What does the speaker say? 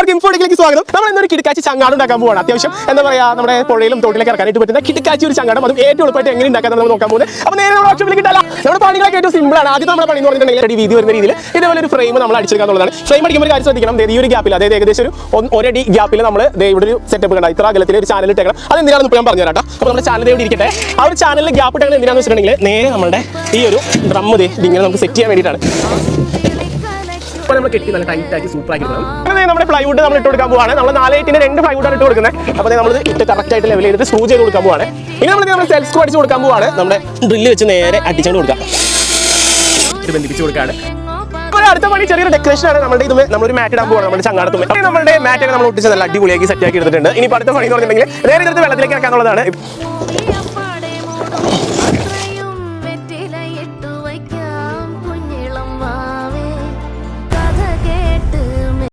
എല്ലാവർക്കും ഇൻഫോട്ടിലേക്ക് സ്വാഗതം. നമ്മൾ ഇന്നൊരു കിടക്കാച്ചി ചങ്ങാട് ഉണ്ടാക്കാൻ പോവാണ്. അത്യാവശ്യം എന്താ പറയാ നമ്മുടെ പുഴയിലും തോട്ടിലൊക്കെ ഇറക്കാനായിട്ട് പറ്റുന്ന കിടക്കാച്ചി ഒരു ചങ്ങാടം. അതും ഏറ്റവും എളുപ്പമായിട്ട് എങ്ങനെ ഉണ്ടാക്കാൻ നമ്മൾ നോക്കാൻ പോകുന്നത്. അപ്പോൾ നേരെ നമ്മൾ ഓപ്ഷനിലേക്ക് കിട്ടാല. നമ്മുടെ പണികളൊക്കെ ഏറ്റവും സിമ്പിൾ ആണ്. ആദ്യം നമ്മുടെ പണി എന്ന് പറഞ്ഞിട്ടുണ്ടെങ്കിൽ വീതി വരുന്ന രീതിയിൽ ഇതേപോലെ ഒരു ഫ്രെയിം നമ്മൾ അടിച്ചെടുക്കാന്നുള്ളതാണ്. ഫ്രെയിം അടിക്കുമ്പോൾ ഒരു കാര്യം ശ്രദ്ധിക്കണം. ഈ ഒരു ഗ്യാപ്പിൽ അതായത് ഏകദേശം ഒരടി ഗ്യാപ്പിൽ നമ്മൾ ഇവിടെ ഒരു സെറ്റപ്പ് കണ്ട ഇത്ര അകലത്തിൽ ഒരു ചാനൽ ഇട്ടേക്കണം. അത് എന്തിനാണെന്ന് ഞാൻ പറഞ്ഞു തരാം. അപ്പോൾ നമ്മുടെ ചാനൽ ഇവിടെ ഇരിക്കട്ടെ. ആ ഒരു ചാനലിൽ ഗ്യാപ്പ് ഇട്ടേക്കുന്നത് എന്തിനാണെന്ന് വെച്ചിട്ടുണ്ടെങ്കിൽ നേരെ നമ്മുടെ ഈ ഒരു ഡ്രം ഇങ്ങനെ നമുക്ക് സെറ്റ് ചെയ്യാൻ വേണ്ടിയിട്ടാണ്. നമ്മൾ കെട്ടി നല്ല ടൈറ്റ് ആക്കി സൂപ്പർ ആക്കി അങ്ങനെ നമ്മുടെ പ്ലൈവുഡ് നമ്മൾ ഇട്ട് കൊടുക്കാൻ പോവാണ്. നമ്മൾ 4/8 2 പ്ലൈവുഡാണ് ഇട്ട് കൊടുക്കുന്നത്. അപ്പോൾ നമ്മൾ ഇട്ട് കറക്റ്റ് ആയിട്ട് ലെവൽ ചെയ്തിട്ട് സ്ക്രൂ ചെയ്ത് കൊടുക്കാൻ പോവാണ്. ഇനി നമ്മൾ സെൽഫ് സ്ക്രൂ അടിച്ച് കൊടുക്കാൻ പോവാണ്. നമ്മുടെ ഡ്രില്ല് വെച്ച് നേരെ അടിച്ചുകൊണ്ട് കൊടുക്കാം. ഇത് ബന്ധിപ്പിച്ച് കൊടുക്കാണ്. അടുത്ത പണി ചെറിയൊരു ഡെക്കറേഷൻ ആണ്. നമ്മുടെ ഇത് നമ്മളൊരു മാറ്റ് ഇടാൻ പോവാണ്. നമ്മുടെ ചങ്ങാടത്തും നമ്മുടെ മാറ്റൊക്കെ നമ്മൾ ഒട്ടിച്ച് നല്ല അടിപൊളിയാക്കി സെറ്റ് ആക്കി എടുത്തിട്ടുണ്ട്. ഇനി അടുത്ത പണി എന്ന് പറഞ്ഞിട്ടുണ്ടെങ്കിൽ നേരെ ഇതിനകത്ത് വെള്ളത്തിലേക്ക് ഇറക്കാനുള്ളതാണ്.